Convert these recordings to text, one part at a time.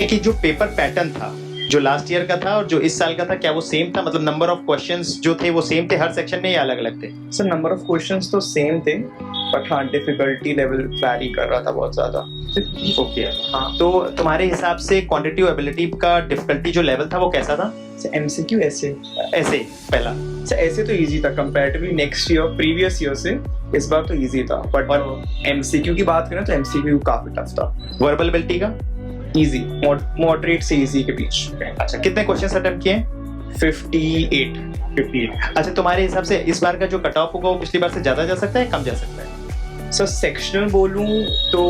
कि जो paper pattern था जो लास्ट ईयर का था और जो इस साल का था, क्या वो सेम था? मतलब नंबर ऑफ क्वेश्चंस जो थे वो सेम थे हर सेक्शन में या अलग अलग थे? सर नंबर ऑफ क्वेश्चंस तो सेम थे, बट हाँ डिफिकल्टी लेवल वैरी कर रहा था बहुत ज्यादा। ओके हाँ, तो तुम्हारे हिसाब से क्वांटिटेटिव एबिलिटी का डिफिकल्टी जो लेवल था वो कैसा था? एमसीक्यू ऐसे पहला सर ऐसे तो इजी था comparatively next year previous year से, इस बार तो इजी था। बट एमसीक्यू की बात करें तो एमसीक्यू काफी टफ था। वर्बल एबिलिटी का इजी, मॉडरेट से इजी के बीच। अच्छा, कितने क्वेश्चन अटेम्प्ट किए? 58। अच्छा, तुम्हारे हिसाब से इस बार का जो कट ऑफ होगा वो पिछली बार से ज्यादा जा सकता है कम जा सकता है? सर सेक्शनल बोलूं तो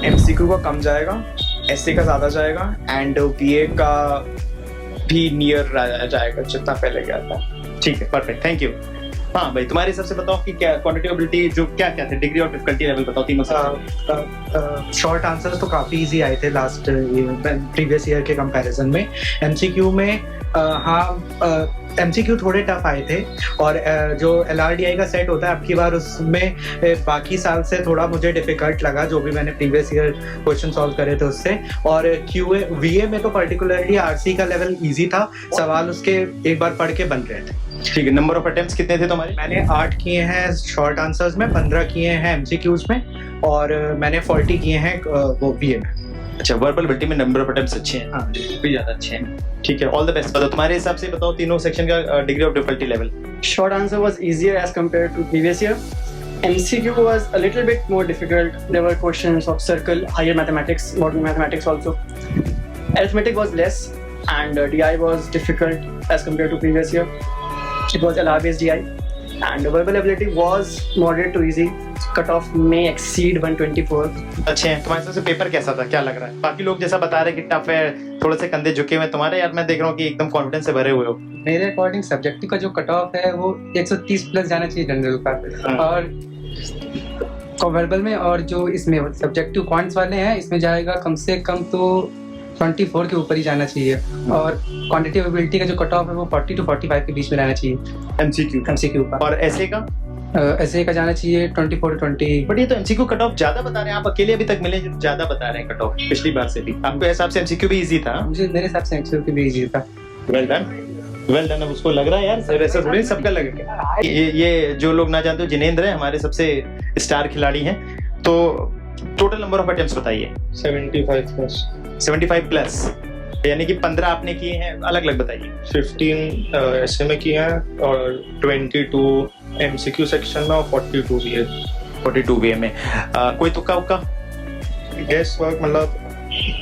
एमसीक्यू का कम जाएगा, एसए का ज्यादा जाएगा एंड बीए का भी नियर जाएगा जितना पहले गया था। ठीक है, परफेक्ट, थैंक यू। हाँ भाई, तुम्हारे हिसाब से बताओ कि क्या क्वांटिटेटिव एबिलिटी जो क्या क्या थे, डिग्री और डिफिकल्टी लेवल बताओ तीनों से। शॉर्ट आंसर्स तो काफ़ी इजी आए थे लास्ट प्रीवियस ईयर के कंपैरिजन में। एमसीक्यू में एमसीक्यू थोड़े टफ आए थे और जो एलआरडीआई का सेट होता है आपकी बार उसमें बाकी साल से थोड़ा मुझे डिफिकल्ट लगा जो भी मैंने प्रीवियस ईयर क्वेश्चन सॉल्व करे थे उससे। और क्यूए वीए में तो पर्टिकुलरली आरसी का लेवल इजी था, सवाल उसके एक बार पढ़ के बन रहे थे। ठीक है, नंबर ऑफ अटेम्प्ट्स कितने थे तुम्हारे? मैंने 8 किए हैं शॉर्ट आंसर्स में, 15 किए हैं एमसीक्यूज में और मैंने 40 किए हैं वो बीए में। अच्छा, वर्बल एबिलिटी में नंबर ऑफ अटेम्प्ट्स अच्छे हैं, हाँ भी ज्यादा अच्छे हैं। ठीक है, ऑल द बेस्ट। बताओ तुम्हारे हिसाब से बताओ तीनों सेक्शन का degree of difficulty level. Short answer was easier as compared to previous year. MCQ was a little bit more difficult. There were questions of circle, higher mathematics, modern mathematics also. Arithmetic was less and DI was difficult as compared to previous year. It was LR based DI. And verbal ability was moderate to easy. Cutoff may exceed 124. अच्छे हैं। तुम्हारे हिसाब से paper कैसा था, क्या लग रहा है? बाकी लोग जैसा बता रहे हैं कि टफ है, थोड़े से कंधे झुके हुए, तुम्हारे यार मैं देख रहा हूँ कि एकदम कॉन्फिडेंस से भरे हुए हो। मेरे अकॉर्डिंग सब्जेक्टिव का जो कट ऑफ है वो 130 प्लस जाना चाहिए जनरल का, और वर्बल में और जो इसमें सब्जेक्टिव क्वांट्स वाले हैं इसमें जाएगा कम से कम तो 24 के ऊपर ही जाना चाहिए। और क्वांटिटेटिव एबिलिटी का जो कट ऑफ है वो 40 to 45 के बीच में रहना चाहिए एमसीक्यू का। और ऐसे का ऐसे का जाना चाहिए 24 to 20। बट ये तो एमसीक्यू कट ऑफ ज्यादा बता रहे हैं, आप अकेले अभी तक मिले जो ज्यादा बता रहे हैं कट ऑफ पिछली बार से भी। आपके हिसाब से एमसीक्यू भी इजी था? मुझे मेरे हिसाब से एमसीक्यू भी इजी था। Well done. अब उसको लग रहा है यार सर, ऐसा थोड़ी सबका लगेगा। ये जो लोग ना जानते हो, जिनेंद्र है हमारे सबसे स्टार खिलाड़ी हैं। तो टोटल नंबर ऑफ अटेम्प्ट्स बताइए। 75 प्लस, यानी कि 15 आपने किए हैं, अलग अलग बताइए। 15 ऐसे में किए हैं और 22 एमसीक्यू सेक्शन में और 42 बीए में। कोई तुक्का उक्का? गेस वर्क मतलब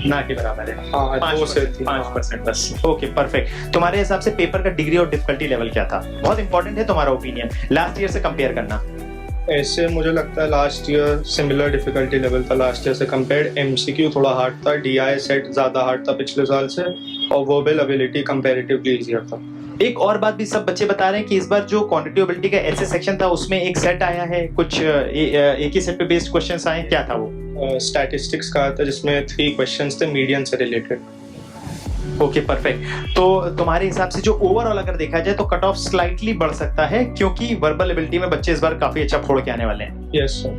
ना के बराबर है। हाँ, 5% बस। Okay, perfect. तुम्हारे हिसाब से पेपर का डिग्री और डिफिकल्टी लेवल क्या था? बहुत इंपॉर्टेंट है तुम्हारा ओपिनियन, लास्ट ईयर से कंपेयर करना। ऐसे मुझे लगता है last year similar difficulty level था लास्ट ईयर से कंपेयर्ड। एमसीक्यू थोड़ा हार्ड था, डीआई सेट ज्यादा हार्ड था पिछले साल से, और वर्बल एबिलिटी कंपैरेटिवली इजियर था। एक और बात भी सब बच्चे बता रहे हैं कि इस बार जो क्वांटिटेटिव एबिलिटी का ऐसे सेक्शन था उसमें एक सेट आया है, कुछ एक ही सेट पे बेस्ड क्वेश्चंस आए, क्या था वो? स्टैटिस्टिक्स का था जिसमें 3 क्वेश्चंस थे मीडियन से रिलेटेड। Okay, perfect. तो तुम्हारे हिसाब से जो ओवरऑल अगर देखा जाए तो कट ऑफ स्लाइटली बढ़ सकता है क्योंकि वर्बल एबिलिटी में बच्चे इस बार काफी अच्छा फोड़ के आने वाले हैं। यस सर,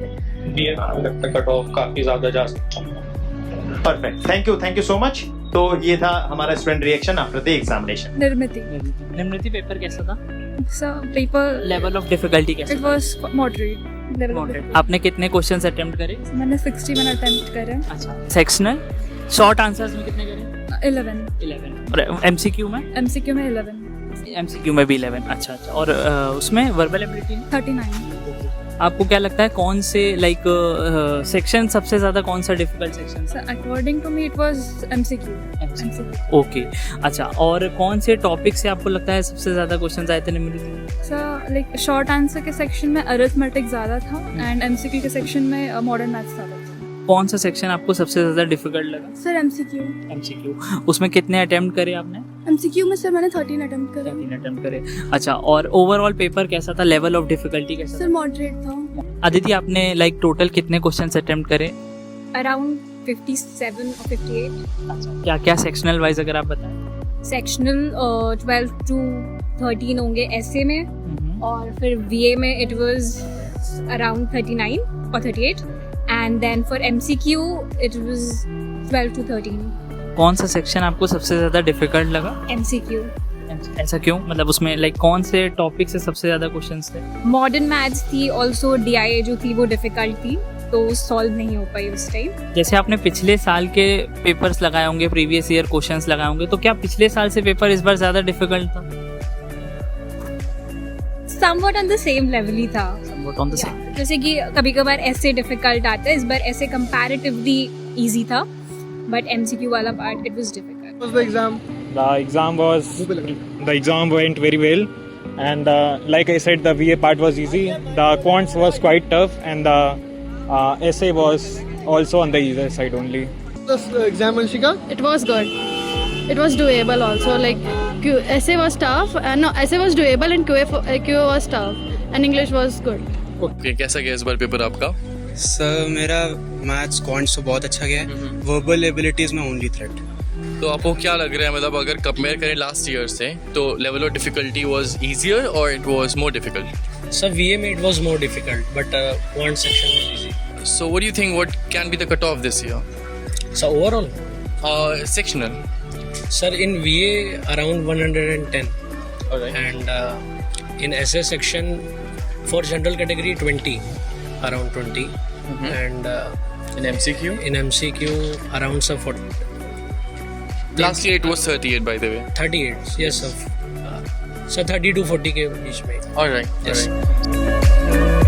बीए में लगता है कट ऑफ काफी ज्यादा जा सकता है। Perfect, thank you so much. तो ये था हमारा student reaction after the examination. Nirmiti paper कैसा था? Sir paper level of difficulty कैसा? It was moderate level. आपने कितने क्वेश्चंस अटेम्प्ट करे? मैंने 61 अटेम्प्ट करे। अच्छा, सेक्शनल शॉर्ट आंसर्स में कितने करे? 11। और एमसीक्यू में? एमसीक्यू में 11। एमसीक्यू में भी 11। अच्छा। और उसमें वर्बल एबिलिटी 39। आपको क्या लगता है कौन से सेक्शन सबसे ज्यादा, कौन सा difficult section? Sir according to me it was MCQ. Okay, अच्छा। और कौन से टॉपिक से आपको लगता है सबसे ज्यादा क्वेश्चंस आए थे निम्नलिखित? सर लाइक शॉर्ट आंसर के सेक्शन में अरिथमेटिक ज्यादा था एंड एमसीक्यू के सेक्शन में मॉडर्न मैथ्स ज्यादा था। कौन सा सेक्शन आपको सबसे ज्यादा डिफिकल्ट लगा? Sir MCQ. उसमें कितने अटेम्प्ट करे आपने? एमसीक्यू में सर मैंने 13 अटेम्प्ट करे। 13 अटेम्प्ट करे। अच्छा, और ओवरऑल पेपर कैसा था? लेवल ऑफ डिफिकल्टी कैसा सर था? मॉडरेट था। अदिति, आपने टोटल कितने क्वेश्चंस अटेम्प्ट करे? अराउंड 57 और 58। अच्छा, क्या क्या सेक्शनल वाइज अगर आप बताएं? सेक्शनल 12 to 13 होंगे एसए में, और फिर वीए में इट वाज अराउंड 39 और 38, and then for MCQ it was 12 to 13। कौन सा सेक्शन आपको सबसे ज़्यादा डिफिकल्ट लगा? MCQ. ऐसा क्यों? मतलब उसमें लाइक कौन से टॉपिक से सबसे ज़्यादा क्वेश्चंस थे? मॉडर्न मैथ्स थी, ऑल्सो DIA जो थी वो डिफिकल्ट थी, तो सॉल्व नहीं हो पाई उस टाइम. जैसे आपने पिछले साल के पेपर्स लगाए होंगे, प्रीवियस ईयर क्वेश्चंस लगाए होंगे, तो क्या पिछले साल से पेपर इस बार ज़्यादा डिफिकल्ट था? Somewhat on the same level ही था. Somewhat on the same. जैसे कि कभी कभार ऐसे डिफिकल्ट आता है, इस बार ऐसे कंपैरेटिवली इजी था, बट MCQ वाला part it was difficult. was the exam? The exam went very well, and like I said, the VA part was easy. The quants was quite tough, and the essay was also on the easier side only. This exam, Anshika? It was good. It was doable also. Like essay was tough. No, essay was doable and QA was tough. And English was good. Okay, कैसा गया इस बार paper आपका? Sir मेरा maths quants तो बहुत अच्छा गया है. वर्बल एबिलिटीज में ओनली थ्रेट. तो आपको क्या लग रहा है, मतलब अगर कंपेयर करें लास्ट ईयर से, तो level of difficulty was easier और it was more difficult? Sir VA में it was more difficult, but quant section was easy. So what do you think, what can be the cutoff this year? Sir overall Sectional. Sir in VA around 110. Alright. And in essay section for general category 20, around 20. And in MCQ? In MCQ around sir 40. Last year it was 38 by the way. 38, yes sir. Sir 30 to 40 के बीच में. Alright. Yes. Alright.